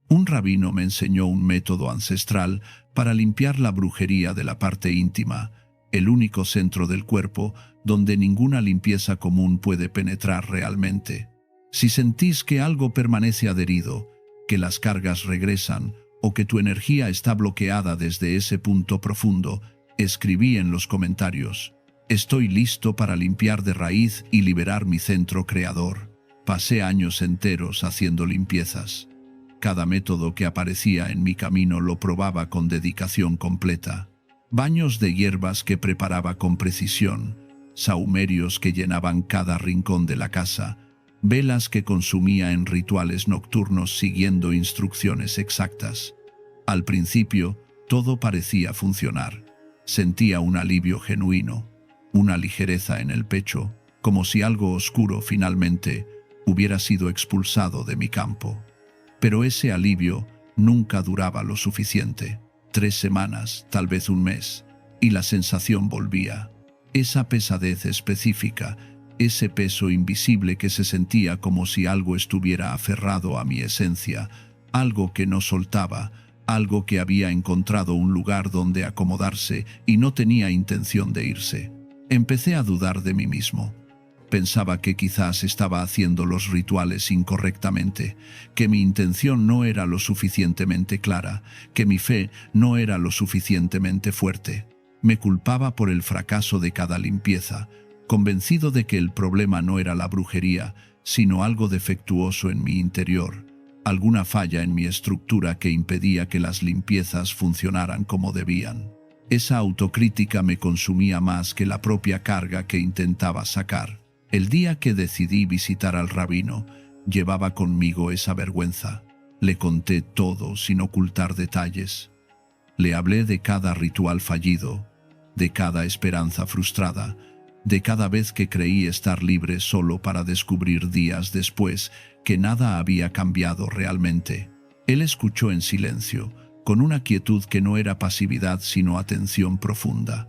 Un rabino me enseñó un método ancestral para limpiar la brujería de la parte íntima, el único centro del cuerpo donde ninguna limpieza común puede penetrar realmente. Si sentís que algo permanece adherido, que las cargas regresan o que tu energía está bloqueada desde ese punto profundo, escribí en los comentarios: estoy listo para limpiar de raíz y liberar mi centro creador. Pasé años enteros haciendo limpiezas. Cada método que aparecía en mi camino lo probaba con dedicación completa. Baños de hierbas que preparaba con precisión, sahumerios que llenaban cada rincón de la casa, velas que consumía en rituales nocturnos siguiendo instrucciones exactas. Al principio, todo parecía funcionar. Sentía un alivio genuino, una ligereza en el pecho, como si algo oscuro finalmente hubiera sido expulsado de mi campo. Pero ese alivio nunca duraba lo suficiente. 3 semanas, tal vez un mes, y la sensación volvía. Esa pesadez específica, ese peso invisible que se sentía como si algo estuviera aferrado a mi esencia, algo que no soltaba, algo que había encontrado un lugar donde acomodarse y no tenía intención de irse. Empecé a dudar de mí mismo. Pensaba que quizás estaba haciendo los rituales incorrectamente, que mi intención no era lo suficientemente clara, que mi fe no era lo suficientemente fuerte. Me culpaba por el fracaso de cada limpieza, convencido de que el problema no era la brujería, sino algo defectuoso en mi interior, alguna falla en mi estructura que impedía que las limpiezas funcionaran como debían. Esa autocrítica me consumía más que la propia carga que intentaba sacar. El día que decidí visitar al rabino, llevaba conmigo esa vergüenza. Le conté todo sin ocultar detalles. Le hablé de cada ritual fallido, de cada esperanza frustrada, de cada vez que creí estar libre solo para descubrir días después que nada había cambiado realmente. Él escuchó en silencio, con una quietud que no era pasividad sino atención profunda.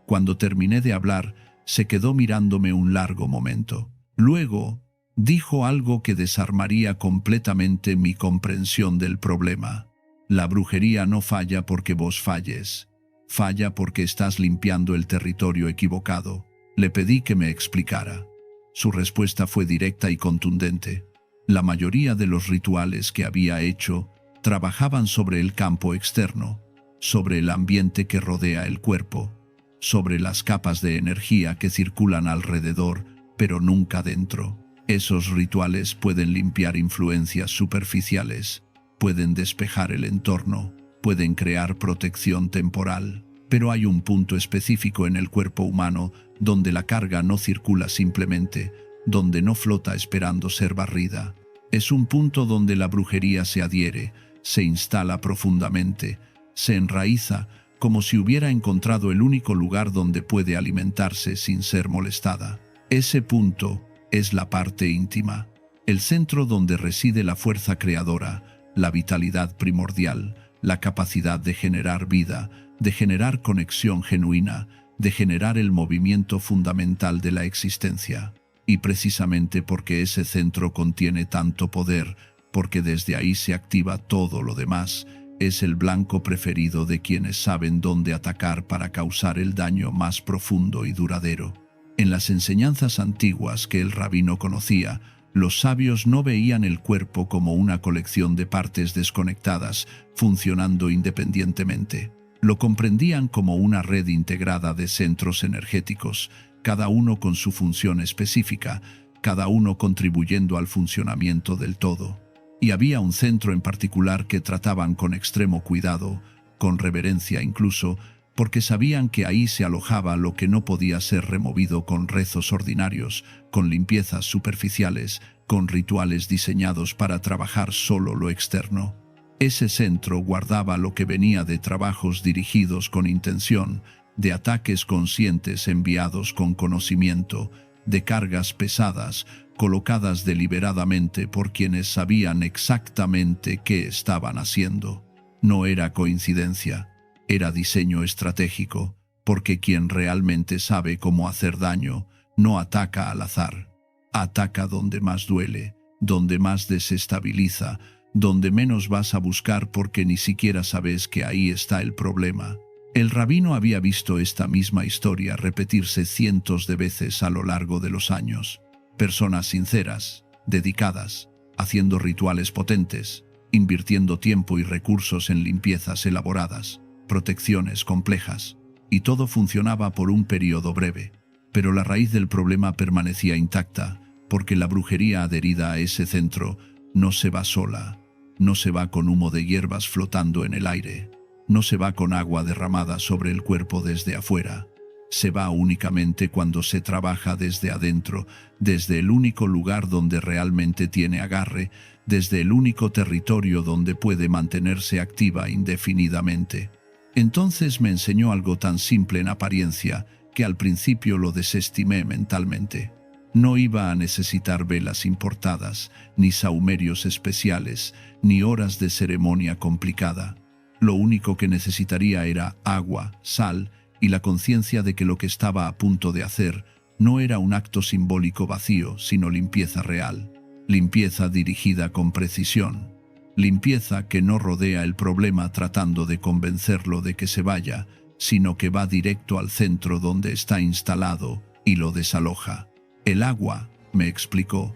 Cuando terminé de hablar, se quedó mirándome un largo momento. Luego, dijo algo que desarmaría completamente mi comprensión del problema. La brujería no falla porque vos falles. Falla porque estás limpiando el territorio equivocado. Le pedí que me explicara. Su respuesta fue directa y contundente. La mayoría de los rituales que había hecho trabajaban sobre el campo externo, sobre el ambiente que rodea el cuerpo, sobre las capas de energía que circulan alrededor, pero nunca dentro. Esos rituales pueden limpiar influencias superficiales, pueden despejar el entorno, pueden crear protección temporal, pero hay un punto específico en el cuerpo humano donde la carga no circula simplemente, donde no flota esperando ser barrida. Es un punto donde la brujería se adhiere, se instala profundamente, se enraiza, como si hubiera encontrado el único lugar donde puede alimentarse sin ser molestada. Ese punto es la parte íntima, el centro donde reside la fuerza creadora, la vitalidad primordial, la capacidad de generar vida, de generar conexión genuina, de generar el movimiento fundamental de la existencia. Y precisamente porque ese centro contiene tanto poder, porque desde ahí se activa todo lo demás, es el blanco preferido de quienes saben dónde atacar para causar el daño más profundo y duradero. En las enseñanzas antiguas que el rabino conocía, los sabios no veían el cuerpo como una colección de partes desconectadas, funcionando independientemente. Lo comprendían como una red integrada de centros energéticos, cada uno con su función específica, cada uno contribuyendo al funcionamiento del todo. Y había un centro en particular que trataban con extremo cuidado, con reverencia incluso, porque sabían que ahí se alojaba lo que no podía ser removido con rezos ordinarios, con limpiezas superficiales, con rituales diseñados para trabajar solo lo externo. Ese centro guardaba lo que venía de trabajos dirigidos con intención, de ataques conscientes enviados con conocimiento, de cargas pesadas, colocadas deliberadamente por quienes sabían exactamente qué estaban haciendo. No era coincidencia, era diseño estratégico, porque quien realmente sabe cómo hacer daño no ataca al azar. Ataca donde más duele, donde más desestabiliza, donde menos vas a buscar porque ni siquiera sabes que ahí está el problema. El rabino había visto esta misma historia repetirse cientos de veces a lo largo de los años. Personas sinceras, dedicadas, haciendo rituales potentes, invirtiendo tiempo y recursos en limpiezas elaboradas, protecciones complejas, y todo funcionaba por un periodo breve. Pero la raíz del problema permanecía intacta, porque la brujería adherida a ese centro no se va sola, no se va con humo de hierbas flotando en el aire, no se va con agua derramada sobre el cuerpo desde afuera. Se va únicamente cuando se trabaja desde adentro, desde el único lugar donde realmente tiene agarre, desde el único territorio donde puede mantenerse activa indefinidamente. Entonces me enseñó algo tan simple en apariencia que al principio lo desestimé mentalmente. No iba a necesitar velas importadas, ni sahumerios especiales, ni horas de ceremonia complicada. Lo único que necesitaría era agua, sal y la conciencia de que lo que estaba a punto de hacer no era un acto simbólico vacío, sino limpieza real. Limpieza dirigida con precisión. Limpieza que no rodea el problema tratando de convencerlo de que se vaya, sino que va directo al centro donde está instalado y lo desaloja. El agua, me explicó,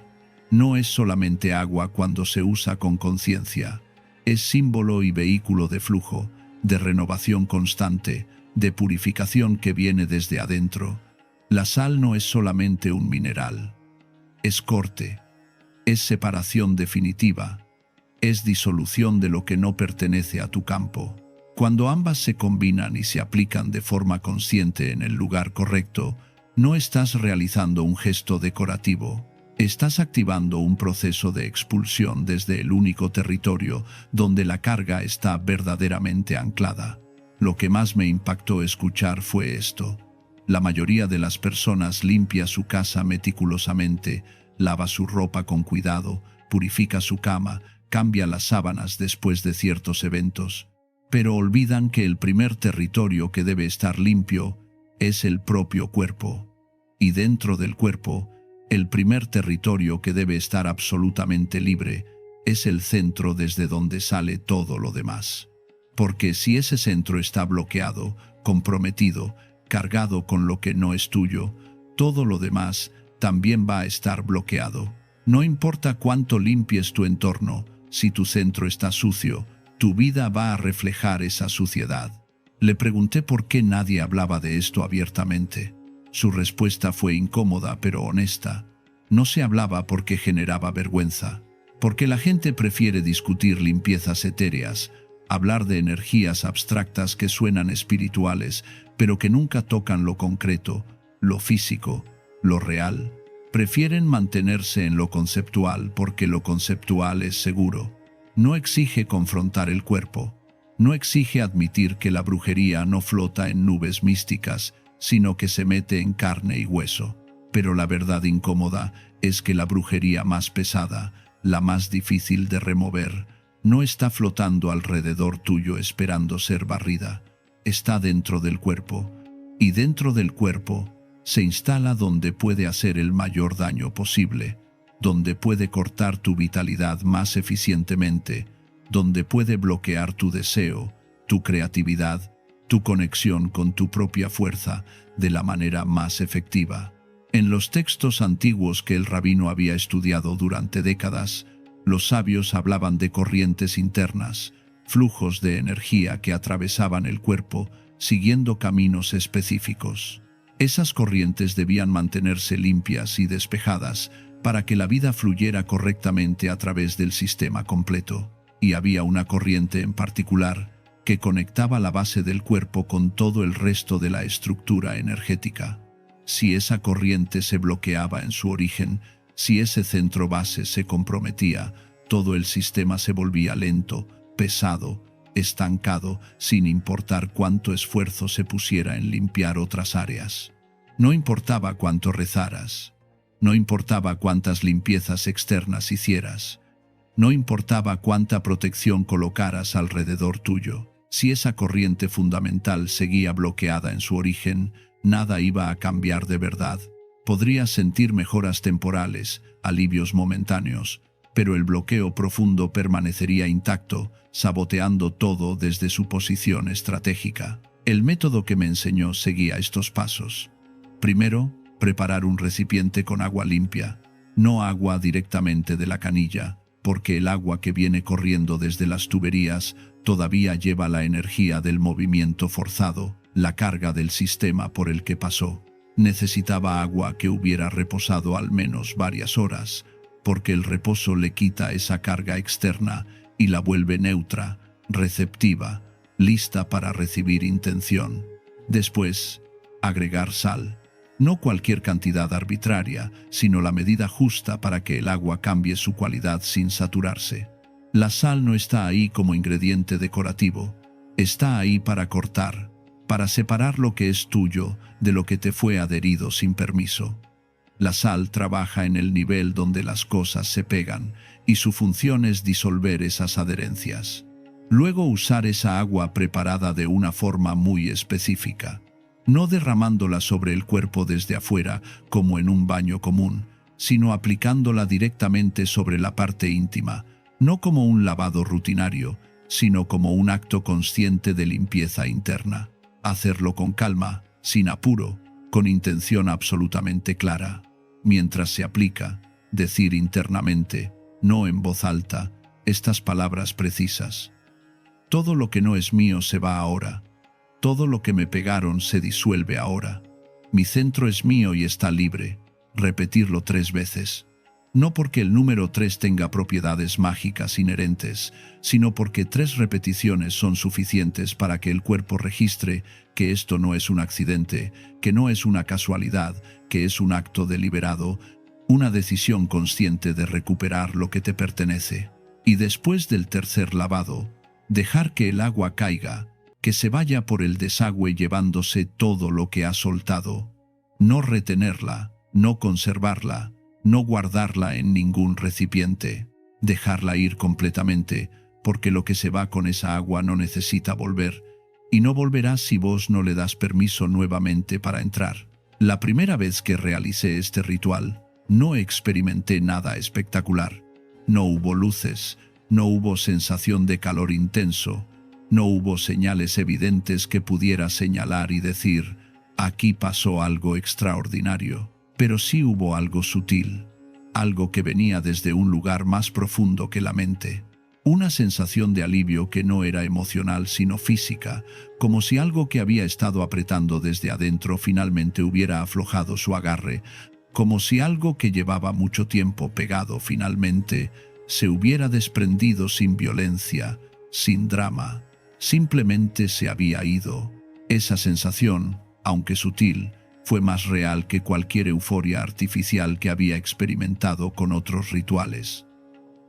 no es solamente agua cuando se usa con conciencia. Es símbolo y vehículo de flujo, de renovación constante, de purificación que viene desde adentro. La sal no es solamente un mineral. Es corte, es separación definitiva, es disolución de lo que no pertenece a tu campo. Cuando ambas se combinan y se aplican de forma consciente en el lugar correcto, no estás realizando un gesto decorativo. Estás activando un proceso de expulsión desde el único territorio donde la carga está verdaderamente anclada. Lo que más me impactó escuchar fue esto. La mayoría de las personas limpia su casa meticulosamente, lava su ropa con cuidado, purifica su cama, cambia las sábanas después de ciertos eventos, pero olvidan que el primer territorio que debe estar limpio es el propio cuerpo. Y dentro del cuerpo, el primer territorio que debe estar absolutamente libre es el centro desde donde sale todo lo demás. Porque si ese centro está bloqueado, comprometido, cargado con lo que no es tuyo, todo lo demás también va a estar bloqueado. No importa cuánto limpies tu entorno, si tu centro está sucio, tu vida va a reflejar esa suciedad. Le pregunté por qué nadie hablaba de esto abiertamente. Su respuesta fue incómoda pero honesta. No se hablaba porque generaba vergüenza, porque la gente prefiere discutir limpiezas etéreas, hablar de energías abstractas que suenan espirituales, pero que nunca tocan lo concreto, lo físico, lo real. Prefieren mantenerse en lo conceptual porque lo conceptual es seguro. No exige confrontar el cuerpo, no exige admitir que la brujería no flota en nubes místicas, sino que se mete en carne y hueso. Pero la verdad incómoda es que la brujería más pesada, la más difícil de remover, no está flotando alrededor tuyo esperando ser barrida. Está dentro del cuerpo, y dentro del cuerpo se instala donde puede hacer el mayor daño posible, donde puede cortar tu vitalidad más eficientemente, donde puede bloquear tu deseo, tu creatividad, tu conexión con tu propia fuerza de la manera más efectiva. En los textos antiguos que el rabino había estudiado durante décadas, los sabios hablaban de corrientes internas, flujos de energía que atravesaban el cuerpo siguiendo caminos específicos. Esas corrientes debían mantenerse limpias y despejadas para que la vida fluyera correctamente a través del sistema completo. Y había una corriente en particular que conectaba la base del cuerpo con todo el resto de la estructura energética. Si esa corriente se bloqueaba en su origen, si ese centro base se comprometía, todo el sistema se volvía lento, pesado, estancado, sin importar cuánto esfuerzo se pusiera en limpiar otras áreas. No importaba cuánto rezaras, no importaba cuántas limpiezas externas hicieras, no importaba cuánta protección colocaras alrededor tuyo. Si esa corriente fundamental seguía bloqueada en su origen, nada iba a cambiar de verdad. Podrías sentir mejoras temporales, alivios momentáneos, pero el bloqueo profundo permanecería intacto, saboteando todo desde su posición estratégica. El método que me enseñó seguía estos pasos. Primero, preparar un recipiente con agua limpia, no agua directamente de la canilla, porque el agua que viene corriendo desde las tuberías todavía lleva la energía del movimiento forzado, la carga del sistema por el que pasó. Necesitaba agua que hubiera reposado al menos varias horas, porque el reposo le quita esa carga externa y la vuelve neutra, receptiva, lista para recibir intención. Después, agregar sal. No cualquier cantidad arbitraria, sino la medida justa para que el agua cambie su cualidad sin saturarse. La sal no está ahí como ingrediente decorativo, está ahí para cortar, para separar lo que es tuyo de lo que te fue adherido sin permiso. La sal trabaja en el nivel donde las cosas se pegan y su función es disolver esas adherencias. Luego usar esa agua preparada de una forma muy específica, no derramándola sobre el cuerpo desde afuera como en un baño común, sino aplicándola directamente sobre la parte íntima, no como un lavado rutinario, sino como un acto consciente de limpieza interna. Hacerlo con calma, sin apuro, con intención absolutamente clara. Mientras se aplica, decir internamente, no en voz alta, estas palabras precisas. Todo lo que no es mío se va ahora. Todo lo que me pegaron se disuelve ahora. Mi centro es mío y está libre. Repetirlo 3 veces. No porque el número 3 tenga propiedades mágicas inherentes, sino porque 3 repeticiones son suficientes para que el cuerpo registre que esto no es un accidente, que no es una casualidad, que es un acto deliberado, una decisión consciente de recuperar lo que te pertenece. Y después del tercer lavado, dejar que el agua caiga, que se vaya por el desagüe llevándose todo lo que ha soltado. No retenerla, no conservarla, no guardarla en ningún recipiente. Dejarla ir completamente, porque lo que se va con esa agua no necesita volver, y no volverá si vos no le das permiso nuevamente para entrar. La primera vez que realicé este ritual, no experimenté nada espectacular. No hubo luces, no hubo sensación de calor intenso, no hubo señales evidentes que pudiera señalar y decir, aquí pasó algo extraordinario, pero sí hubo algo sutil, algo que venía desde un lugar más profundo que la mente. Una sensación de alivio que no era emocional sino física, como si algo que había estado apretando desde adentro finalmente hubiera aflojado su agarre, como si algo que llevaba mucho tiempo pegado finalmente se hubiera desprendido sin violencia, sin drama, simplemente se había ido. Esa sensación, aunque sutil, fue más real que cualquier euforia artificial que había experimentado con otros rituales.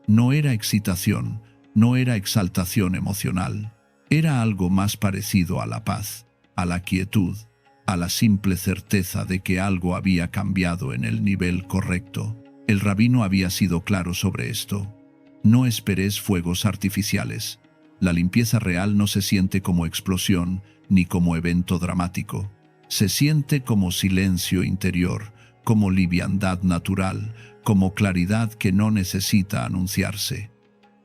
No era excitación, no era exaltación emocional, era algo más parecido a la paz, a la quietud, a la simple certeza de que algo había cambiado en el nivel correcto. El rabino había sido claro sobre esto. No esperes fuegos artificiales. La limpieza real no se siente como explosión ni como evento dramático. Se siente como silencio interior, como liviandad natural, como claridad que no necesita anunciarse.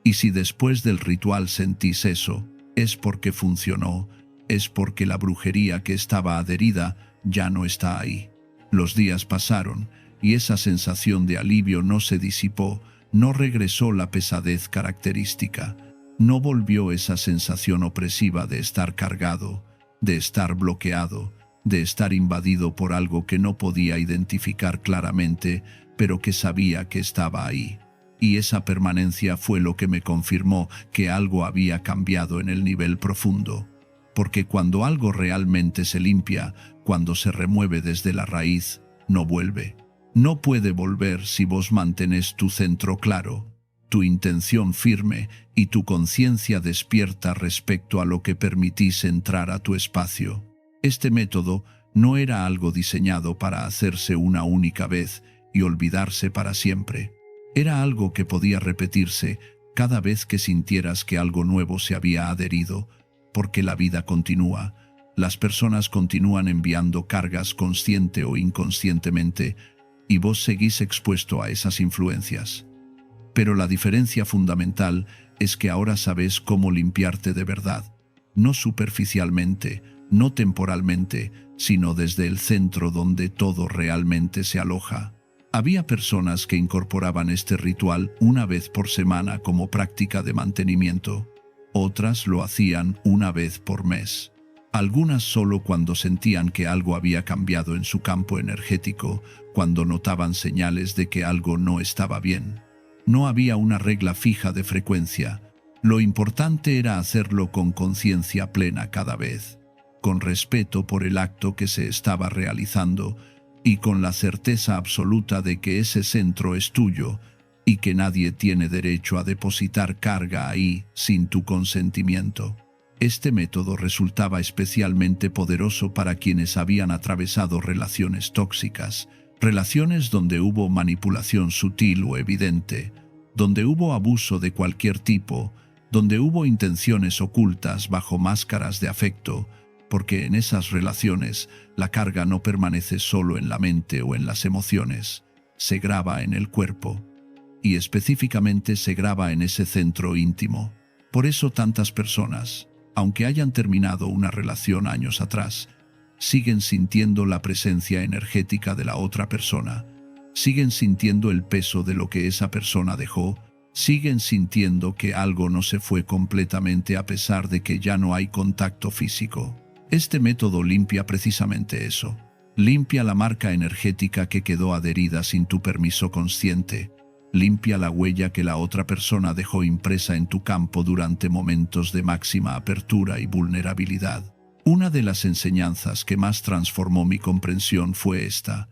Y si después del ritual sentís eso, es porque funcionó, es porque la brujería que estaba adherida ya no está ahí. Los días pasaron y esa sensación de alivio no se disipó, no regresó la pesadez característica, no volvió esa sensación opresiva de estar cargado, de estar bloqueado, de estar invadido por algo que no podía identificar claramente, pero que sabía que estaba ahí. Y esa permanencia fue lo que me confirmó que algo había cambiado en el nivel profundo. Porque cuando algo realmente se limpia, cuando se remueve desde la raíz, no vuelve. No puede volver si vos mantenés tu centro claro, tu intención firme y tu conciencia despierta respecto a lo que permitís entrar a tu espacio. Este método no era algo diseñado para hacerse una única vez y olvidarse para siempre. Era algo que podía repetirse cada vez que sintieras que algo nuevo se había adherido, porque la vida continúa. Las personas continúan enviando cargas consciente o inconscientemente, y vos seguís expuesto a esas influencias. Pero la diferencia fundamental es que ahora sabes cómo limpiarte de verdad, no superficialmente, no temporalmente, sino desde el centro donde todo realmente se aloja. Había personas que incorporaban este ritual una vez por semana como práctica de mantenimiento. Otras lo hacían una vez por mes. Algunas solo cuando sentían que algo había cambiado en su campo energético, cuando notaban señales de que algo no estaba bien. No había una regla fija de frecuencia. Lo importante era hacerlo con conciencia plena cada vez, con respeto por el acto que se estaba realizando y con la certeza absoluta de que ese centro es tuyo y que nadie tiene derecho a depositar carga ahí sin tu consentimiento. Este método resultaba especialmente poderoso para quienes habían atravesado relaciones tóxicas, relaciones donde hubo manipulación sutil o evidente, donde hubo abuso de cualquier tipo, donde hubo intenciones ocultas bajo máscaras de afecto, porque en esas relaciones la carga no permanece solo en la mente o en las emociones, se graba en el cuerpo, y específicamente se graba en ese centro íntimo. Por eso tantas personas, aunque hayan terminado una relación años atrás, siguen sintiendo la presencia energética de la otra persona, siguen sintiendo el peso de lo que esa persona dejó, siguen sintiendo que algo no se fue completamente a pesar de que ya no hay contacto físico. Este método limpia precisamente eso. Limpia la marca energética que quedó adherida sin tu permiso consciente. Limpia la huella que la otra persona dejó impresa en tu campo durante momentos de máxima apertura y vulnerabilidad. Una de las enseñanzas que más transformó mi comprensión fue esta.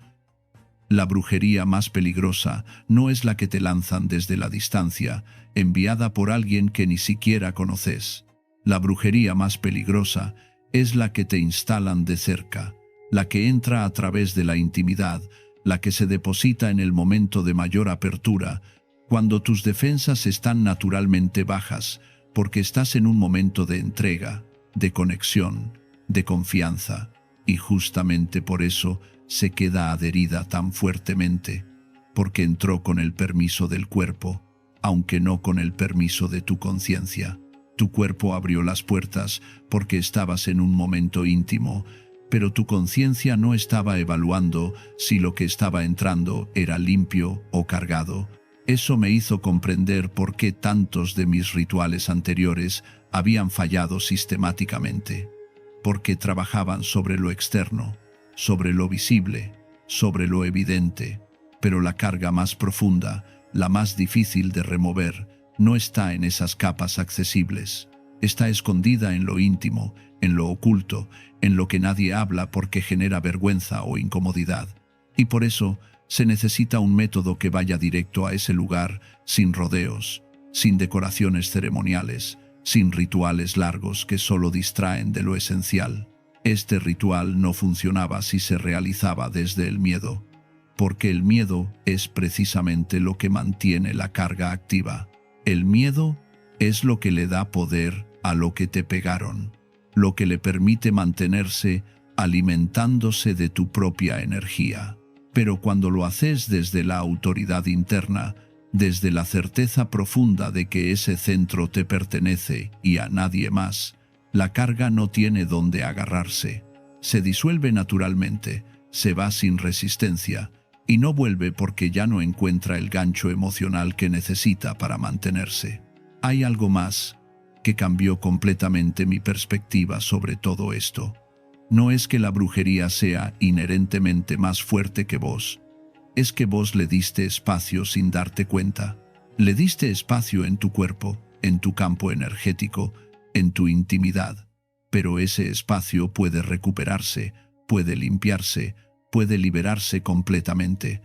La brujería más peligrosa no es la que te lanzan desde la distancia, enviada por alguien que ni siquiera conoces. La brujería más peligrosa es la que te instalan de cerca, la que entra a través de la intimidad, la que se deposita en el momento de mayor apertura, cuando tus defensas están naturalmente bajas, porque estás en un momento de entrega, de conexión, de confianza, y justamente por eso se queda adherida tan fuertemente, porque entró con el permiso del cuerpo, aunque no con el permiso de tu conciencia. Tu cuerpo abrió las puertas porque estabas en un momento íntimo, pero tu conciencia no estaba evaluando si lo que estaba entrando era limpio o cargado. Eso me hizo comprender por qué tantos de mis rituales anteriores habían fallado sistemáticamente, porque trabajaban sobre lo externo, sobre lo visible, sobre lo evidente, pero la carga más profunda, la más difícil de remover, no está en esas capas accesibles. Está escondida en lo íntimo, en lo oculto, en lo que nadie habla porque genera vergüenza o incomodidad. Y por eso se necesita un método que vaya directo a ese lugar, sin rodeos, sin decoraciones ceremoniales, sin rituales largos que solo distraen de lo esencial. Este ritual no funcionaba si se realizaba desde el miedo, porque el miedo es precisamente lo que mantiene la carga activa. El miedo es lo que le da poder a lo que te pegaron, lo que le permite mantenerse alimentándose de tu propia energía. Pero cuando lo haces desde la autoridad interna, desde la certeza profunda de que ese centro te pertenece y a nadie más, la carga no tiene dónde agarrarse. Se disuelve naturalmente, se va sin resistencia, y no vuelve porque ya no encuentra el gancho emocional que necesita para mantenerse. Hay algo más que cambió completamente mi perspectiva sobre todo esto. No es que la brujería sea inherentemente más fuerte que vos, es que vos le diste espacio sin darte cuenta. Le diste espacio en tu cuerpo, en tu campo energético, en tu intimidad. Pero ese espacio puede recuperarse, puede limpiarse, puede liberarse completamente.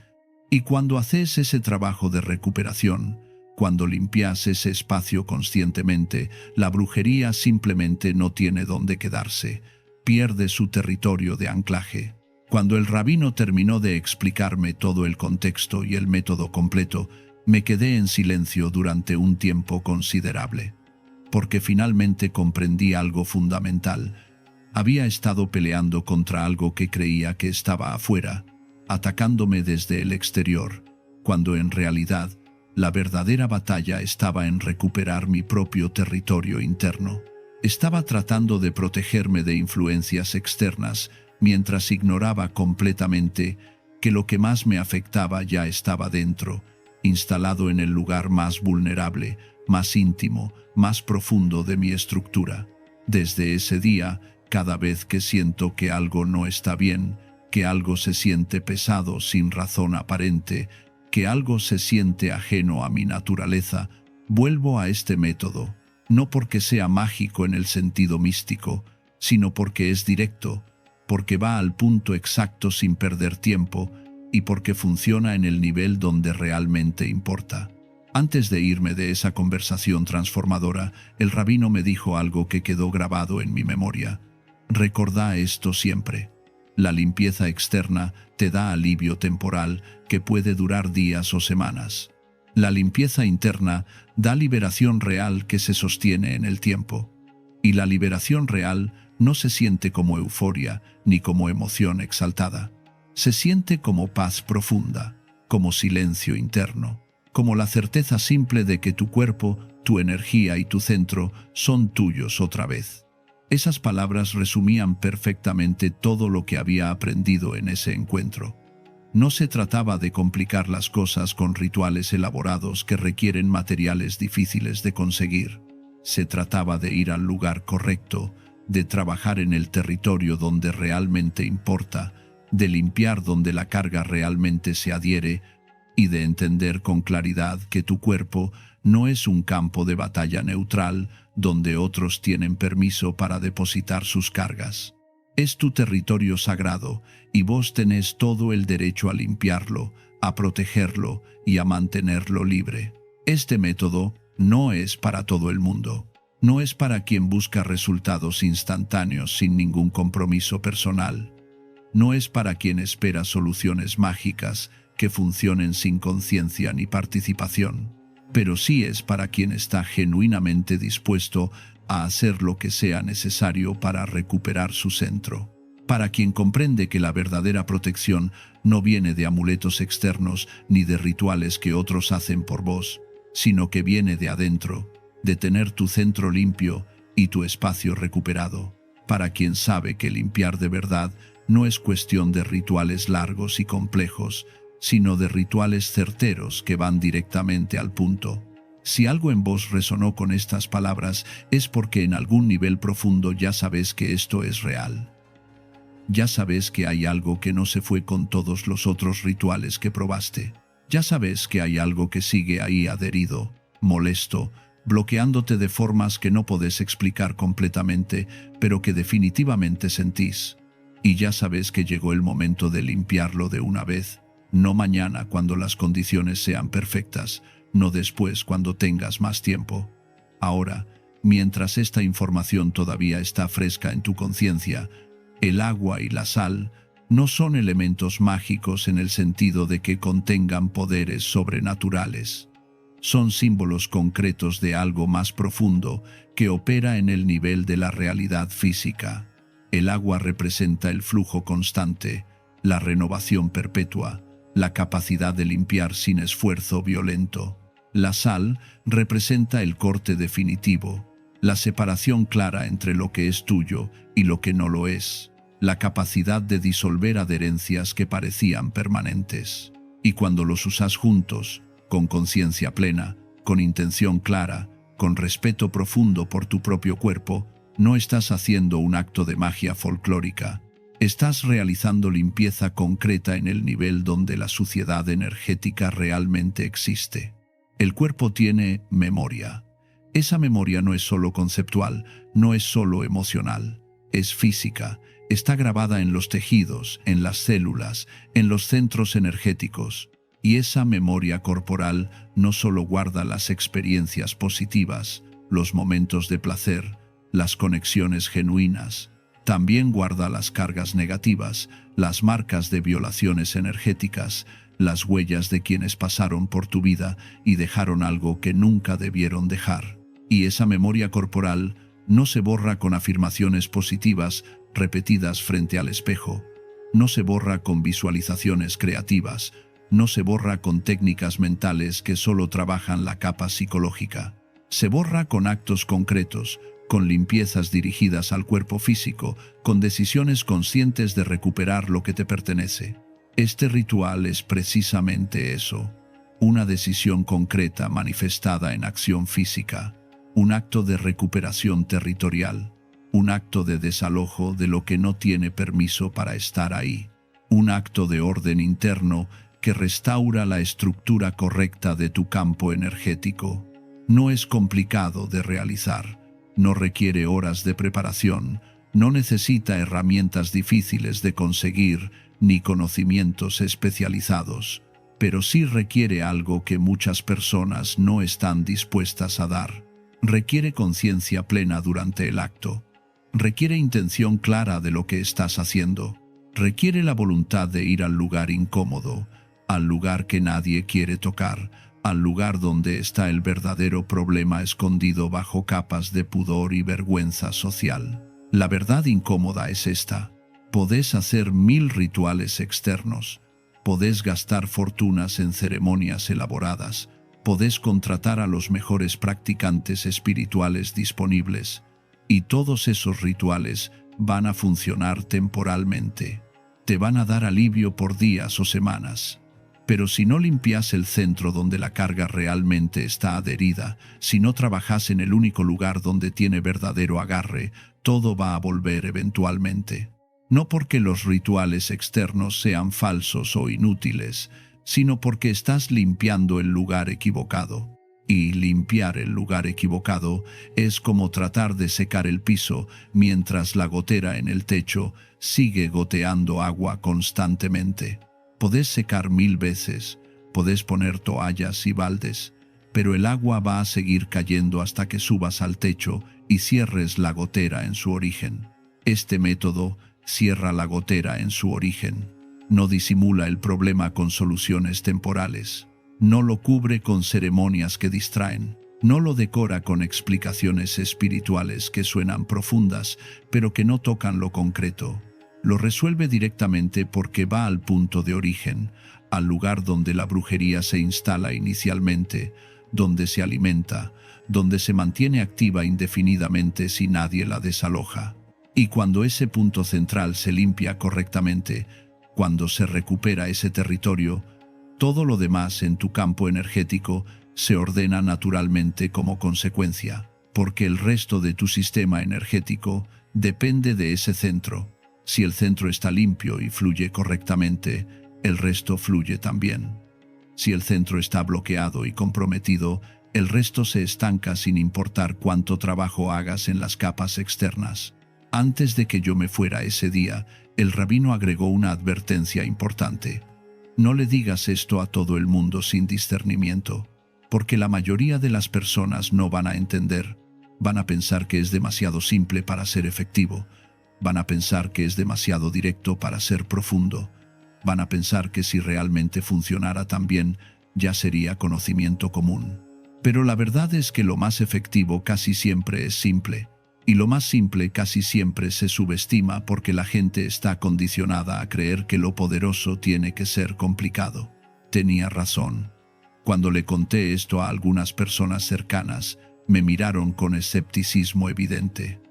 Y cuando haces ese trabajo de recuperación, cuando limpias ese espacio conscientemente, la brujería simplemente no tiene dónde quedarse, pierde su territorio de anclaje. Cuando el rabino terminó de explicarme todo el contexto y el método completo, me quedé en silencio durante un tiempo considerable, porque finalmente comprendí algo fundamental. Había estado peleando contra algo que creía que estaba afuera, atacándome desde el exterior, cuando en realidad La verdadera batalla estaba en recuperar mi propio territorio interno. Estaba tratando de protegerme de influencias externas, mientras ignoraba completamente que lo que más me afectaba ya estaba dentro, instalado en el lugar más vulnerable, más íntimo, más profundo de mi estructura. Desde ese día, cada vez que siento que algo no está bien, que algo se siente pesado sin razón aparente, que algo se siente ajeno a mi naturaleza, vuelvo a este método, no porque sea mágico en el sentido místico, sino porque es directo, porque va al punto exacto sin perder tiempo y porque funciona en el nivel donde realmente importa. Antes de irme de esa conversación transformadora, el rabino me dijo algo que quedó grabado en mi memoria. Recordá esto siempre. La limpieza externa te da alivio temporal que puede durar días o semanas. La limpieza interna da liberación real que se sostiene en el tiempo. Y la liberación real no se siente como euforia ni como emoción exaltada. Se siente como paz profunda, como silencio interno, como la certeza simple de que tu cuerpo, tu energía y tu centro son tuyos otra vez. Esas palabras resumían perfectamente todo lo que había aprendido en ese encuentro. No se trataba de complicar las cosas con rituales elaborados que requieren materiales difíciles de conseguir. Se trataba de ir al lugar correcto, de trabajar en el territorio donde realmente importa, de limpiar donde la carga realmente se adhiere y de entender con claridad que tu cuerpo no es un campo de batalla neutral donde otros tienen permiso para depositar sus cargas. Es tu territorio sagrado y vos tenés todo el derecho a limpiarlo, a protegerlo y a mantenerlo libre. Este método no es para todo el mundo. No es para quien busca resultados instantáneos sin ningún compromiso personal. No es para quien espera soluciones mágicas que funcionen sin conciencia ni participación. Pero sí es para quien está genuinamente dispuesto a hacer lo que sea necesario para recuperar su centro. Para quien comprende que la verdadera protección no viene de amuletos externos ni de rituales que otros hacen por vos, sino que viene de adentro, de tener tu centro limpio y tu espacio recuperado. Para quien sabe que limpiar de verdad no es cuestión de rituales largos y complejos, sino de rituales certeros que van directamente al punto. Si algo en vos resonó con estas palabras, es porque en algún nivel profundo ya sabes que esto es real. Ya sabes que hay algo que no se fue con todos los otros rituales que probaste. Ya sabes que hay algo que sigue ahí adherido, molesto, bloqueándote de formas que no podés explicar completamente, pero que definitivamente sentís. Y ya sabes que llegó el momento de limpiarlo de una vez, no mañana cuando las condiciones sean perfectas, no después cuando tengas más tiempo. Ahora, mientras esta información todavía está fresca en tu conciencia, el agua y la sal no son elementos mágicos en el sentido de que contengan poderes sobrenaturales. Son símbolos concretos de algo más profundo que opera en el nivel de la realidad física. El agua representa el flujo constante, la renovación perpetua, la capacidad de limpiar sin esfuerzo violento. La sal representa el corte definitivo, la separación clara entre lo que es tuyo y lo que no lo es, la capacidad de disolver adherencias que parecían permanentes. Y cuando los usas juntos, con conciencia plena, con intención clara, con respeto profundo por tu propio cuerpo, no estás haciendo un acto de magia folclórica. Estás realizando limpieza concreta en el nivel donde la suciedad energética realmente existe. El cuerpo tiene memoria. Esa memoria no es solo conceptual, no es solo emocional, es física, está grabada en los tejidos, en las células, en los centros energéticos. Y esa memoria corporal no solo guarda las experiencias positivas, los momentos de placer, las conexiones genuinas, también guarda las cargas negativas, las marcas de violaciones energéticas, las huellas de quienes pasaron por tu vida y dejaron algo que nunca debieron dejar. Y esa memoria corporal no se borra con afirmaciones positivas repetidas frente al espejo, no se borra con visualizaciones creativas, no se borra con técnicas mentales que solo trabajan la capa psicológica. Se borra con actos concretos, con limpiezas dirigidas al cuerpo físico, con decisiones conscientes de recuperar lo que te pertenece. Este ritual es precisamente eso, una decisión concreta manifestada en acción física, un acto de recuperación territorial, un acto de desalojo de lo que no tiene permiso para estar ahí, un acto de orden interno que restaura la estructura correcta de tu campo energético. No es complicado de realizar, no requiere horas de preparación, no necesita herramientas difíciles de conseguir ni conocimientos especializados, pero sí requiere algo que muchas personas no están dispuestas a dar. Requiere conciencia plena durante el acto. Requiere intención clara de lo que estás haciendo. Requiere la voluntad de ir al lugar incómodo, al lugar que nadie quiere tocar, al lugar donde está el verdadero problema escondido bajo capas de pudor y vergüenza social. La verdad incómoda es esta. Podés hacer 1000 rituales externos. Podés gastar fortunas en ceremonias elaboradas. Podés contratar a los mejores practicantes espirituales disponibles. Y todos esos rituales van a funcionar temporalmente. Te van a dar alivio por días o semanas. Pero si no limpias el centro donde la carga realmente está adherida, si no trabajas en el único lugar donde tiene verdadero agarre, todo va a volver eventualmente. No porque los rituales externos sean falsos o inútiles, sino porque estás limpiando el lugar equivocado. Y limpiar el lugar equivocado es como tratar de secar el piso mientras la gotera en el techo sigue goteando agua constantemente. Podés secar 1000 veces, podés poner toallas y baldes, pero el agua va a seguir cayendo hasta que subas al techo y cierres la gotera en su origen. Este método cierra la gotera en su origen. No disimula el problema con soluciones temporales. No lo cubre con ceremonias que distraen. No lo decora con explicaciones espirituales que suenan profundas, pero que no tocan lo concreto. Lo resuelve directamente porque va al punto de origen, al lugar donde la brujería se instala inicialmente, donde se alimenta, donde se mantiene activa indefinidamente si nadie la desaloja. Y cuando ese punto central se limpia correctamente, cuando se recupera ese territorio, todo lo demás en tu campo energético se ordena naturalmente como consecuencia, porque el resto de tu sistema energético depende de ese centro. Si el centro está limpio y fluye correctamente, el resto fluye también. Si el centro está bloqueado y comprometido, el resto se estanca sin importar cuánto trabajo hagas en las capas externas. Antes de que yo me fuera ese día, el rabino agregó una advertencia importante. No le digas esto a todo el mundo sin discernimiento, porque la mayoría de las personas no van a entender. Van a pensar que es demasiado simple para ser efectivo. Van a pensar que es demasiado directo para ser profundo. Van a pensar que si realmente funcionara tan bien, ya sería conocimiento común. Pero la verdad es que lo más efectivo casi siempre es simple. Y lo más simple casi siempre se subestima porque la gente está condicionada a creer que lo poderoso tiene que ser complicado. Tenía razón. Cuando le conté esto a algunas personas cercanas, me miraron con escepticismo evidente.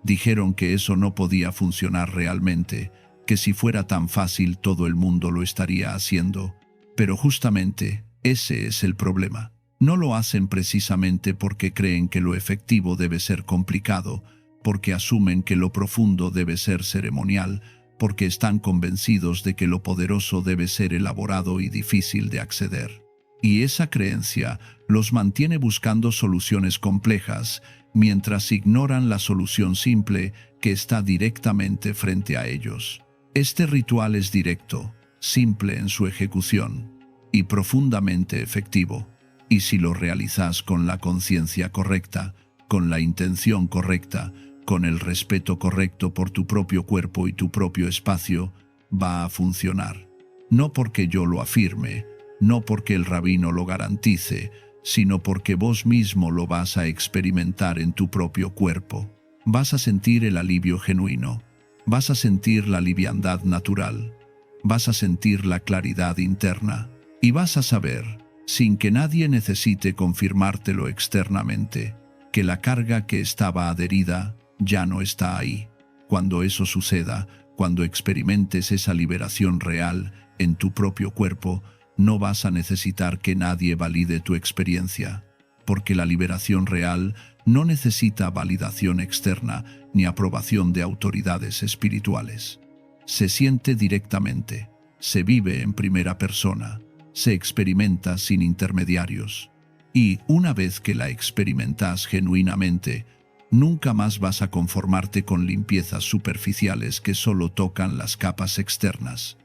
Dijeron que eso no podía funcionar realmente, que si fuera tan fácil todo el mundo lo estaría haciendo. Pero justamente ese es el problema. No lo hacen precisamente porque creen que lo efectivo debe ser complicado, porque asumen que lo profundo debe ser ceremonial, porque están convencidos de que lo poderoso debe ser elaborado y difícil de acceder. Y esa creencia los mantiene buscando soluciones complejas, mientras ignoran la solución simple que está directamente frente a ellos. Este ritual es directo, simple en su ejecución y profundamente efectivo. Y si lo realizas con la conciencia correcta, con la intención correcta, con el respeto correcto por tu propio cuerpo y tu propio espacio, va a funcionar. No porque yo lo afirme, no porque el rabino lo garantice, sino porque vos mismo lo vas a experimentar en tu propio cuerpo. Vas a sentir el alivio genuino, vas a sentir la liviandad natural, vas a sentir la claridad interna, Y vas a saber, sin que nadie necesite confirmártelo externamente, que la carga que estaba adherida ya no está ahí. Cuando eso suceda, cuando experimentes esa liberación real en tu propio cuerpo, no vas a necesitar que nadie valide tu experiencia, porque la liberación real no necesita validación externa ni aprobación de autoridades espirituales. Se siente directamente, se vive en primera persona, se experimenta sin intermediarios. Y una vez que la experimentas genuinamente, nunca más vas a conformarte con limpiezas superficiales que solo tocan las capas externas.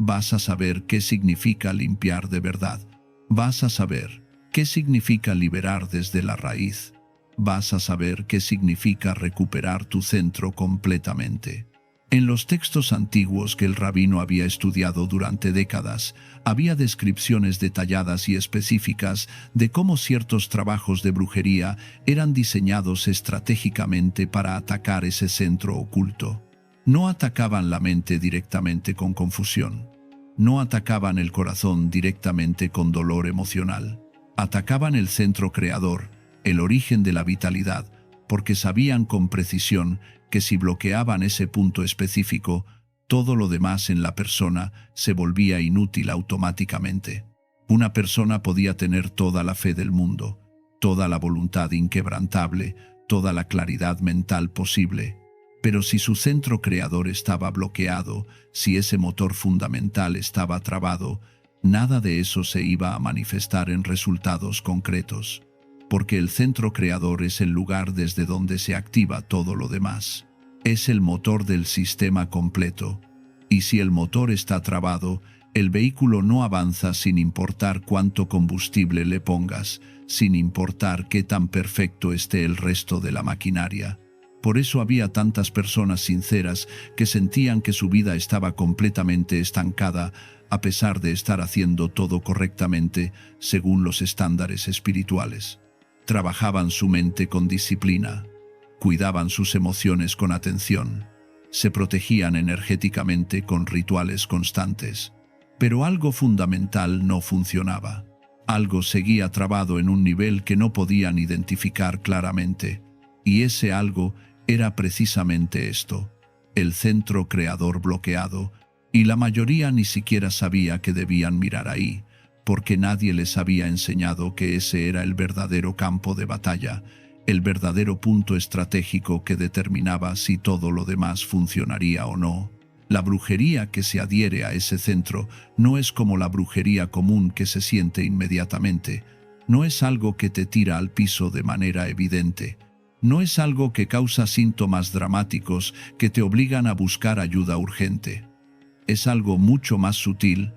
Vas a saber qué significa limpiar de verdad. Vas a saber qué significa liberar desde la raíz. Vas a saber qué significa recuperar tu centro completamente. En los textos antiguos que el rabino había estudiado durante décadas, había descripciones detalladas y específicas de cómo ciertos trabajos de brujería eran diseñados estratégicamente para atacar ese centro oculto. No atacaban la mente directamente con confusión. No atacaban el corazón directamente con dolor emocional. Atacaban el centro creador, el origen de la vitalidad, porque sabían con precisión que si bloqueaban ese punto específico, todo lo demás en la persona se volvía inútil automáticamente. Una persona podía tener toda la fe del mundo, toda la voluntad inquebrantable, toda la claridad mental posible, pero si su centro creador estaba bloqueado, si ese motor fundamental estaba trabado, nada de eso se iba a manifestar en resultados concretos, porque el centro creador es el lugar desde donde se activa todo lo demás. Es el motor del sistema completo, y si el motor está trabado, el vehículo no avanza sin importar cuánto combustible le pongas, sin importar qué tan perfecto esté el resto de la maquinaria. Por eso había tantas personas sinceras que sentían que su vida estaba completamente estancada, a pesar de estar haciendo todo correctamente según los estándares espirituales. Trabajaban su mente con disciplina, cuidaban sus emociones con atención, se protegían energéticamente con rituales constantes. Pero algo fundamental no funcionaba. Algo seguía trabado en un nivel que no podían identificar claramente. Y ese algo era precisamente esto, el centro creador bloqueado, y la mayoría ni siquiera sabía que debían mirar ahí, porque nadie les había enseñado que ese era el verdadero campo de batalla, el verdadero punto estratégico que determinaba si todo lo demás funcionaría o no. La brujería que se adhiere a ese centro no es como la brujería común que se siente inmediatamente, no es algo que te tira al piso de manera evidente, no es algo que causa síntomas dramáticos que te obligan a buscar ayuda urgente. Es algo mucho más sutil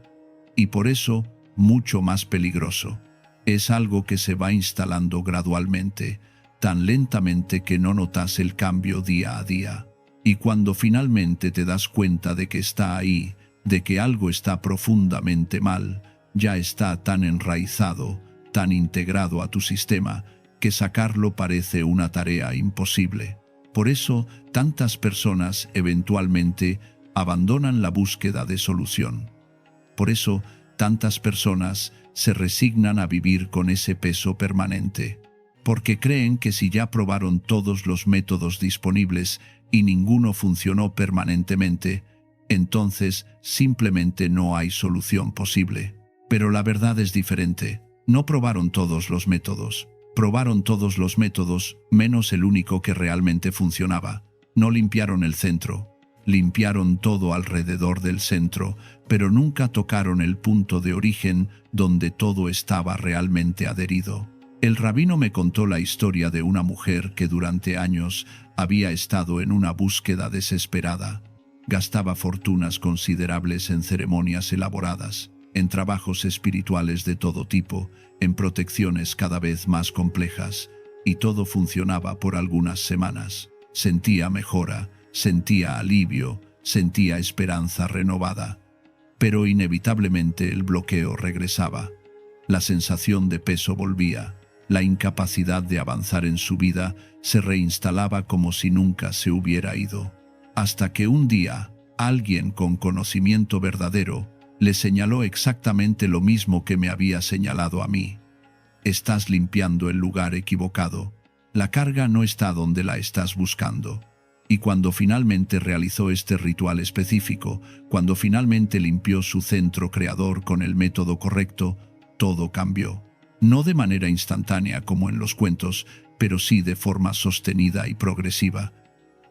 y por eso mucho más peligroso. Es algo que se va instalando gradualmente, tan lentamente que no notas el cambio día a día. Y cuando finalmente te das cuenta de que está ahí, de que algo está profundamente mal, ya está tan enraizado, tan integrado a tu sistema, que sacarlo parece una tarea imposible. Por eso, tantas personas eventualmente abandonan la búsqueda de solución. Por eso, tantas personas se resignan a vivir con ese peso permanente, porque creen que si ya probaron todos los métodos disponibles y ninguno funcionó permanentemente, entonces simplemente no hay solución posible. Pero la verdad es diferente. No probaron todos los métodos. Probaron todos los métodos, menos el único que realmente funcionaba. No limpiaron el centro. Limpiaron todo alrededor del centro, pero nunca tocaron el punto de origen donde todo estaba realmente adherido. El rabino me contó la historia de una mujer que durante años había estado en una búsqueda desesperada. Gastaba fortunas considerables en ceremonias elaboradas, en trabajos espirituales de todo tipo, en protecciones cada vez más complejas, y todo funcionaba por algunas semanas. Sentía mejora, sentía alivio, sentía esperanza renovada. Pero inevitablemente el bloqueo regresaba. La sensación de peso volvía. La incapacidad de avanzar en su vida se reinstalaba como si nunca se hubiera ido. Hasta que un día, alguien con conocimiento verdadero Le señaló exactamente lo mismo que me había señalado a mí. Estás limpiando el lugar equivocado. La carga no está donde la estás buscando. Y cuando finalmente realizó este ritual específico, cuando finalmente limpió su centro creador con el método correcto, todo cambió. No de manera instantánea como en los cuentos, pero sí de forma sostenida y progresiva.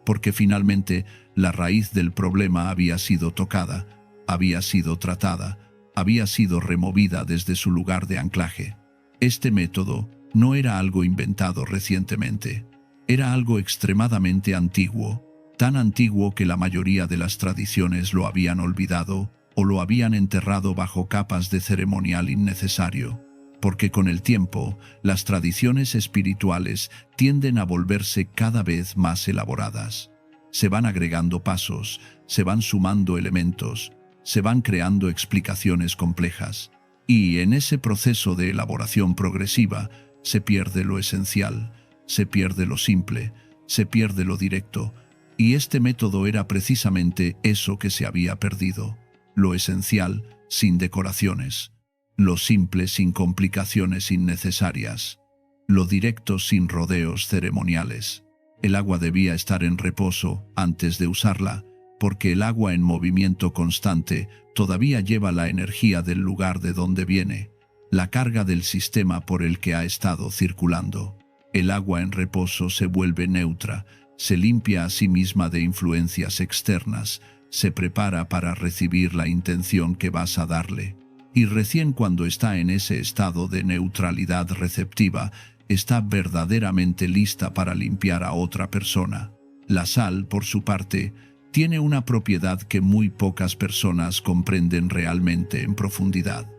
Porque finalmente la raíz del problema había sido tocada, había sido tratada, había sido removida desde su lugar de anclaje. Este método no era algo inventado recientemente, era algo extremadamente antiguo, tan antiguo que la mayoría de las tradiciones lo habían olvidado o lo habían enterrado bajo capas de ceremonial innecesario. Porque con el tiempo, las tradiciones espirituales tienden a volverse cada vez más elaboradas. Se van agregando pasos, se van sumando elementos, se van creando explicaciones complejas. Y en ese proceso de elaboración progresiva se pierde lo esencial, se pierde lo simple, se pierde lo directo. Y este método era precisamente eso que se había perdido: lo esencial sin decoraciones, lo simple sin complicaciones innecesarias, lo directo sin rodeos ceremoniales. El agua debía estar en reposo antes de usarla, porque el agua en movimiento constante todavía lleva la energía del lugar de donde viene, la carga del sistema por el que ha estado circulando. El agua en reposo se vuelve neutra, se limpia a sí misma de influencias externas, se prepara para recibir la intención que vas a darle. Y recién cuando está en ese estado de neutralidad receptiva, está verdaderamente lista para limpiar a otra persona. La sal, por su parte, tiene una propiedad que muy pocas personas comprenden realmente en profundidad.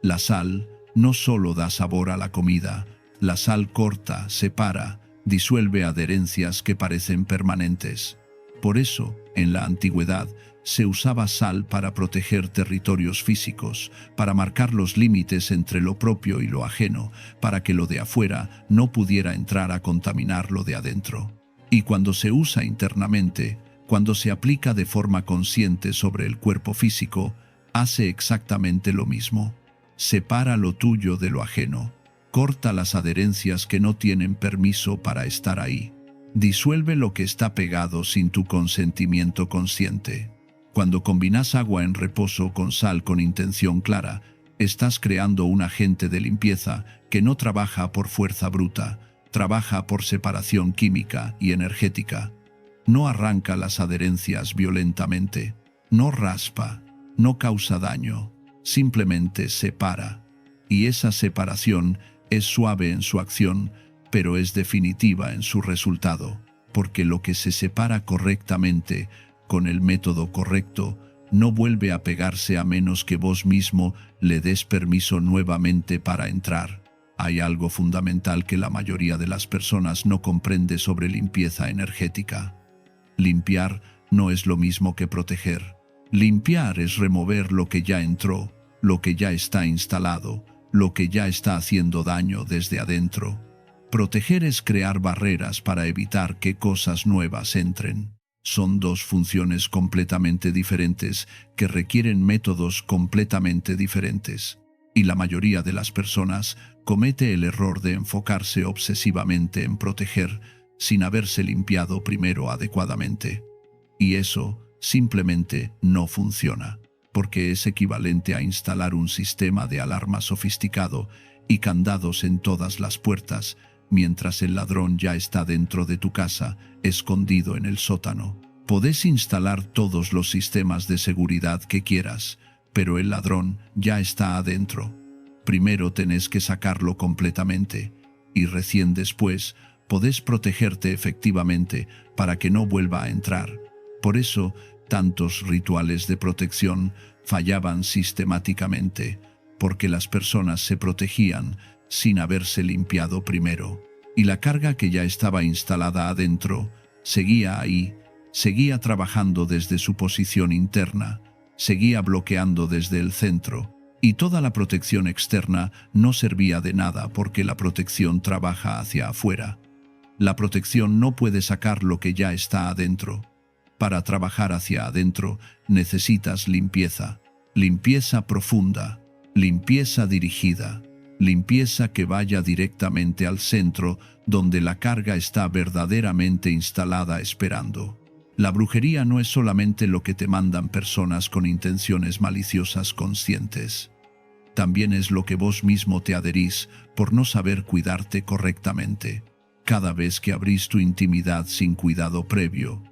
La sal no solo da sabor a la comida, la sal corta, separa, disuelve adherencias que parecen permanentes. Por eso, en la antigüedad, se usaba sal para proteger territorios físicos, para marcar los límites entre lo propio y lo ajeno, para que lo de afuera no pudiera entrar a contaminar lo de adentro. Y cuando se usa internamente, cuando se aplica de forma consciente sobre el cuerpo físico, hace exactamente lo mismo. Separa lo tuyo de lo ajeno, corta las adherencias que no tienen permiso para estar ahí, disuelve lo que está pegado sin tu consentimiento consciente. Cuando combinas agua en reposo con sal con intención clara, estás creando un agente de limpieza que no trabaja por fuerza bruta, trabaja por separación química y energética. No arranca las adherencias violentamente, no raspa, no causa daño, simplemente separa. Y esa separación es suave en su acción, pero es definitiva en su resultado, porque lo que se separa correctamente, con el método correcto, no vuelve a pegarse a menos que vos mismo le des permiso nuevamente para entrar. Hay algo fundamental que la mayoría de las personas no comprende sobre limpieza energética. Limpiar no es lo mismo que proteger. Limpiar es remover lo que ya entró, lo que ya está instalado, lo que ya está haciendo daño desde adentro. Proteger es crear barreras para evitar que cosas nuevas entren. Son dos funciones completamente diferentes que requieren métodos completamente diferentes. Y la mayoría de las personas comete el error de enfocarse obsesivamente en proteger sin haberse limpiado primero adecuadamente. Y eso simplemente no funciona, porque es equivalente a instalar un sistema de alarma sofisticado y candados en todas las puertas, mientras el ladrón ya está dentro de tu casa, escondido en el sótano. Podés instalar todos los sistemas de seguridad que quieras, pero el ladrón ya está adentro. Primero tenés que sacarlo completamente, y recién después podés protegerte efectivamente para que no vuelva a entrar. Por eso, tantos rituales de protección fallaban sistemáticamente, porque las personas se protegían sin haberse limpiado primero. Y la carga que ya estaba instalada adentro seguía ahí, seguía trabajando desde su posición interna, seguía bloqueando desde el centro, y toda la protección externa no servía de nada porque la protección trabaja hacia afuera. La protección no puede sacar lo que ya está adentro. Para trabajar hacia adentro necesitas limpieza. limpieza profunda, limpieza dirigida, limpieza que vaya directamente al centro donde la carga está verdaderamente instalada esperando. La brujería no es solamente lo que te mandan personas con intenciones maliciosas conscientes. También es lo que vos mismo te adherís por no saber cuidarte correctamente. Cada vez que abrís tu intimidad sin cuidado previo,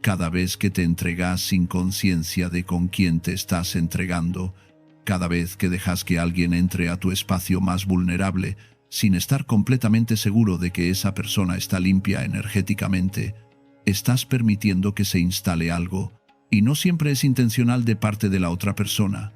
cada vez que te entregás sin conciencia de con quién te estás entregando, cada vez que dejas que alguien entre a tu espacio más vulnerable sin estar completamente seguro de que esa persona está limpia energéticamente, estás permitiendo que se instale algo, y no siempre es intencional de parte de la otra persona.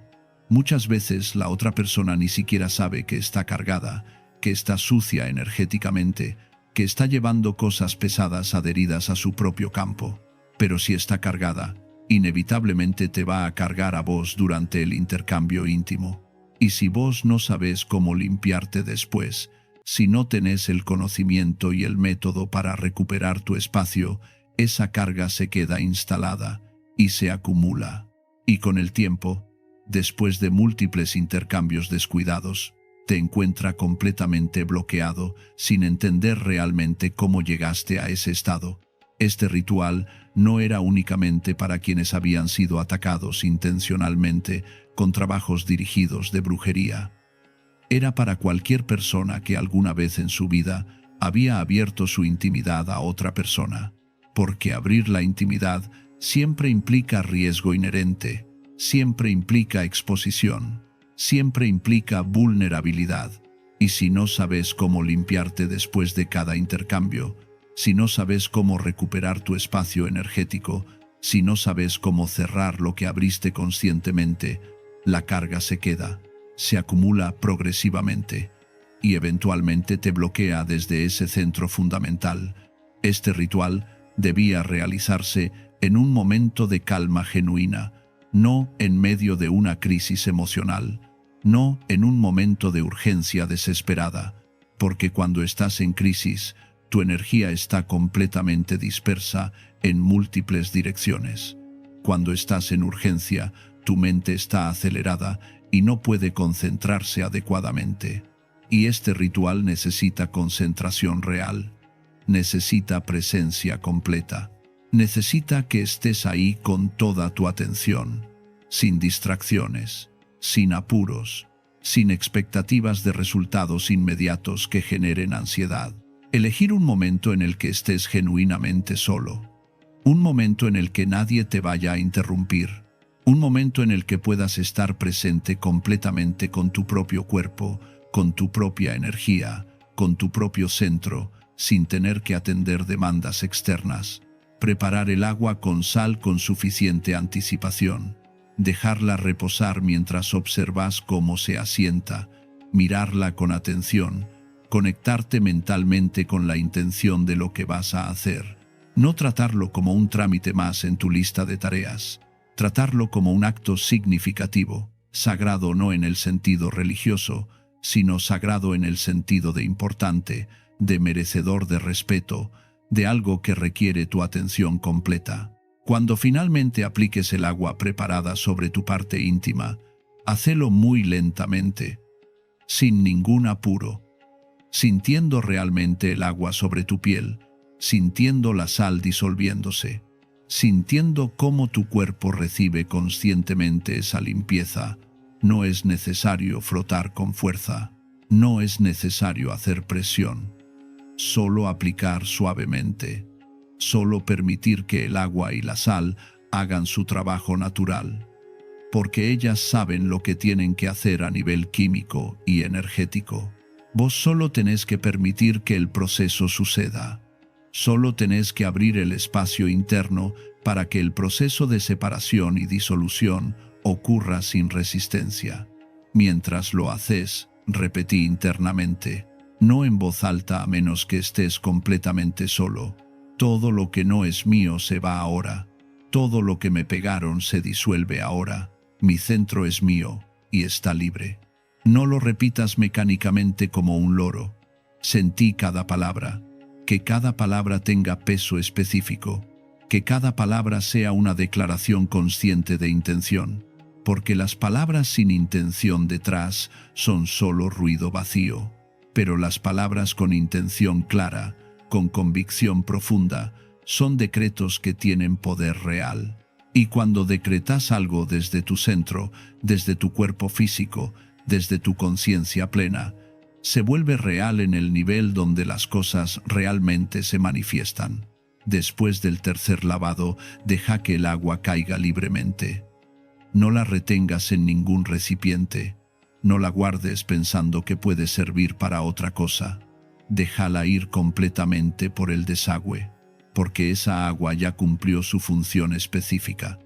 Muchas veces la otra persona ni siquiera sabe que está cargada, que está sucia energéticamente, que está llevando cosas pesadas adheridas a su propio campo. Pero si está cargada, inevitablemente te va a cargar a vos durante el intercambio íntimo. Y si vos no sabés cómo limpiarte después, si no tenés el conocimiento y el método para recuperar tu espacio, esa carga se queda instalada y se acumula. Y con el tiempo, después de múltiples intercambios descuidados, te encuentra completamente bloqueado sin entender realmente cómo llegaste a ese estado. Este ritual no era únicamente para quienes habían sido atacados intencionalmente con trabajos dirigidos de brujería. Era para cualquier persona que alguna vez en su vida había abierto su intimidad a otra persona, porque abrir la intimidad siempre implica riesgo inherente, siempre implica exposición, siempre implica vulnerabilidad. Y si no sabes cómo limpiarte después de cada intercambio, si no sabes cómo recuperar tu espacio energético, si no sabes cómo cerrar lo que abriste conscientemente, la carga se queda, se acumula progresivamente y eventualmente te bloquea desde ese centro fundamental. Este ritual debía realizarse en un momento de calma genuina, no en medio de una crisis emocional, no en un momento de urgencia desesperada, porque cuando estás en crisis, tu energía está completamente dispersa en múltiples direcciones. Cuando estás en urgencia, tu mente está acelerada y no puede concentrarse adecuadamente. Y este ritual necesita concentración real, necesita presencia completa, necesita que estés ahí con toda tu atención, sin distracciones, sin apuros, sin expectativas de resultados inmediatos que generen ansiedad. Elegir un momento en el que estés genuinamente solo, un momento en el que nadie te vaya a interrumpir, un momento en el que puedas estar presente completamente con tu propio cuerpo, con tu propia energía, con tu propio centro, sin tener que atender demandas externas. Preparar el agua con sal con suficiente anticipación, dejarla reposar mientras observas cómo se asienta, mirarla con atención, conectarte mentalmente con la intención de lo que vas a hacer. No tratarlo como un trámite más en tu lista de tareas. Tratarlo como un acto significativo, sagrado no en el sentido religioso, sino sagrado en el sentido de importante, de merecedor de respeto, de algo que requiere tu atención completa. Cuando finalmente apliques el agua preparada sobre tu parte íntima, hacelo muy lentamente, sin ningún apuro, sintiendo realmente el agua sobre tu piel, sintiendo la sal disolviéndose, sintiendo cómo tu cuerpo recibe conscientemente esa limpieza. No es necesario frotar con fuerza, no es necesario hacer presión, solo aplicar suavemente, solo permitir que el agua y la sal hagan su trabajo natural, porque ellas saben lo que tienen que hacer a nivel químico y energético. Vos solo tenés que permitir que el proceso suceda. Solo tenés que abrir el espacio interno para que el proceso de separación y disolución ocurra sin resistencia. Mientras lo haces, repetí internamente, no en voz alta a menos que estés completamente solo. Todo lo que no es mío se va ahora. Todo lo que me pegaron se disuelve ahora. Mi centro es mío y está libre. No lo repitas mecánicamente como un loro. Sentí cada palabra. Que cada palabra tenga peso específico. Que cada palabra sea una declaración consciente de intención. porque las palabras sin intención detrás son solo ruido vacío, pero las palabras con intención clara, con convicción profunda, son decretos que tienen poder real. Y cuando decretas algo desde tu centro, desde tu cuerpo físico, desde tu conciencia plena, se vuelve real en el nivel donde las cosas realmente se manifiestan. Después del tercer lavado, deja que el agua caiga libremente. No la retengas en ningún recipiente. No la guardes pensando que puede servir para otra cosa. Déjala ir completamente por el desagüe, porque esa agua ya cumplió su función específica.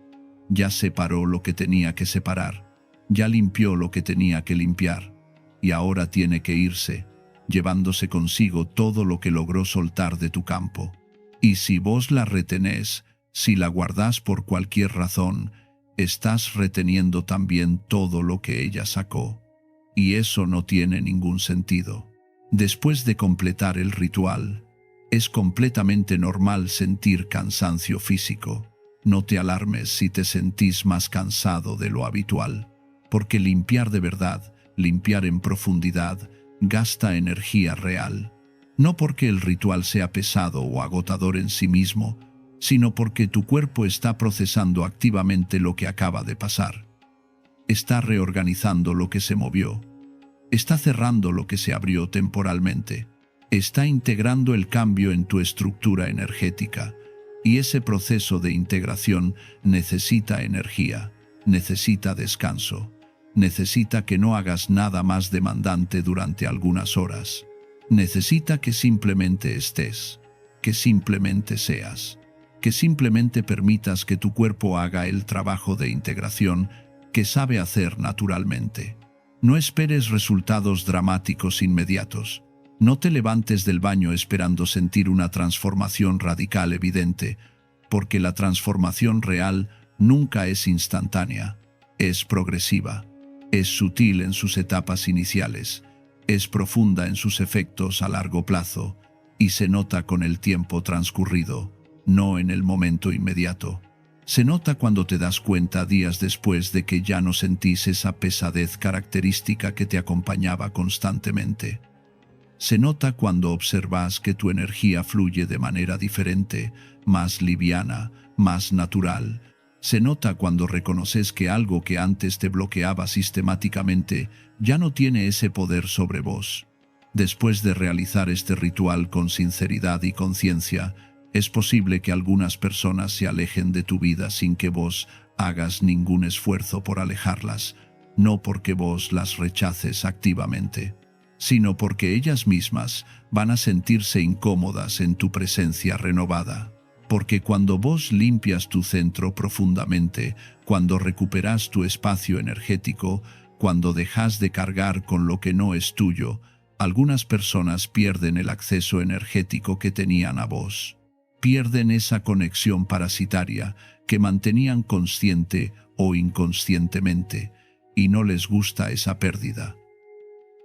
Ya separó lo que tenía que separar. Ya limpió lo que tenía que limpiar. Y ahora tiene que irse, llevándose consigo todo lo que logró soltar de tu campo. Y si vos la retenés, si la guardás por cualquier razón, estás reteniendo también todo lo que ella sacó. Y eso no tiene ningún sentido. Después de completar el ritual, es completamente normal sentir cansancio físico. No te alarmes si te sentís más cansado de lo habitual, porque limpiar de verdad, limpiar en profundidad, gasta energía real. No porque el ritual sea pesado o agotador en sí mismo, sino porque tu cuerpo está procesando activamente lo que acaba de pasar. Está reorganizando lo que se movió. Está cerrando lo que se abrió temporalmente. Está integrando el cambio en tu estructura energética. Y ese proceso de integración necesita energía, necesita descanso, necesita que no hagas nada más demandante durante algunas horas. Necesita que simplemente estés, que simplemente seas, que simplemente permitas que tu cuerpo haga el trabajo de integración que sabe hacer naturalmente. No esperes resultados dramáticos inmediatos. No te levantes del baño esperando sentir una transformación radical evidente, porque la transformación real nunca es instantánea, es progresiva, es sutil en sus etapas iniciales, es profunda en sus efectos a largo plazo y se nota con el tiempo transcurrido, no en el momento inmediato. Se nota cuando te das cuenta días después de que ya no sentís esa pesadez característica que te acompañaba constantemente. Se nota cuando observas que tu energía fluye de manera diferente, más liviana, más natural. Se nota cuando reconoces que algo que antes te bloqueaba sistemáticamente ya no tiene ese poder sobre vos. Después de realizar este ritual con sinceridad y conciencia, es posible que algunas personas se alejen de tu vida sin que vos hagas ningún esfuerzo por alejarlas, no porque vos las rechaces activamente, sino porque ellas mismas van a sentirse incómodas en tu presencia renovada. Porque cuando vos limpias tu centro profundamente, cuando recuperas tu espacio energético, cuando dejas de cargar con lo que no es tuyo, algunas personas pierden el acceso energético que tenían a vos. Pierden esa conexión parasitaria que mantenían consciente o inconscientemente, y no les gusta esa pérdida.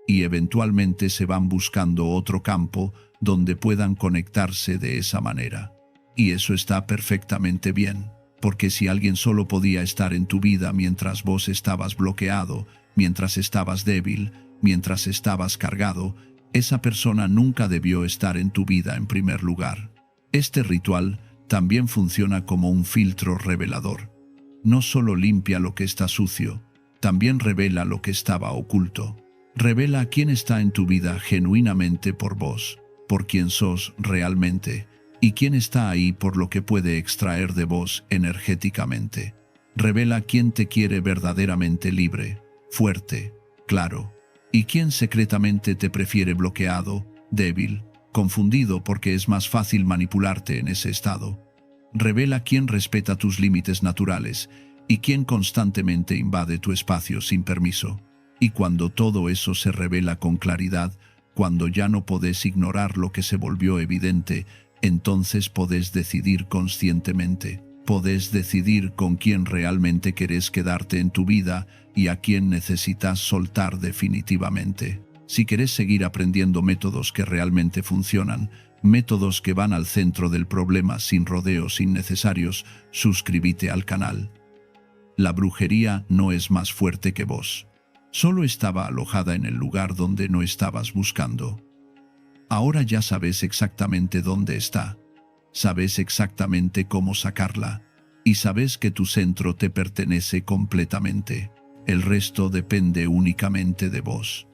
Y eventualmente se van buscando otro campo donde puedan conectarse de esa manera. Y eso está perfectamente bien, porque si alguien solo podía estar en tu vida mientras vos estabas bloqueado, mientras estabas débil, mientras estabas cargado, esa persona nunca debió estar en tu vida en primer lugar. Este ritual también funciona como un filtro revelador. No solo limpia lo que está sucio, también revela lo que estaba oculto. Revela quién está en tu vida genuinamente por vos, por quién sos realmente, y quién está ahí por lo que puede extraer de vos energéticamente. Revela quién te quiere verdaderamente libre, fuerte, claro, y quién secretamente te prefiere bloqueado, débil, confundido porque es más fácil manipularte en ese estado. Revela quién respeta tus límites naturales y quién constantemente invade tu espacio sin permiso. Y cuando todo eso se revela con claridad, cuando ya no podés ignorar lo que se volvió evidente, entonces podés decidir conscientemente. Podés decidir con quién realmente querés quedarte en tu vida y a quién necesitas soltar definitivamente. Si querés seguir aprendiendo métodos que realmente funcionan, métodos que van al centro del problema sin rodeos innecesarios, suscríbete al canal. La brujería no es más fuerte que vos. Solo estaba alojada en el lugar donde no estabas buscando. Ahora ya sabes exactamente dónde está. Sabes exactamente cómo sacarla. Y sabes que tu centro te pertenece completamente. El resto depende únicamente de vos.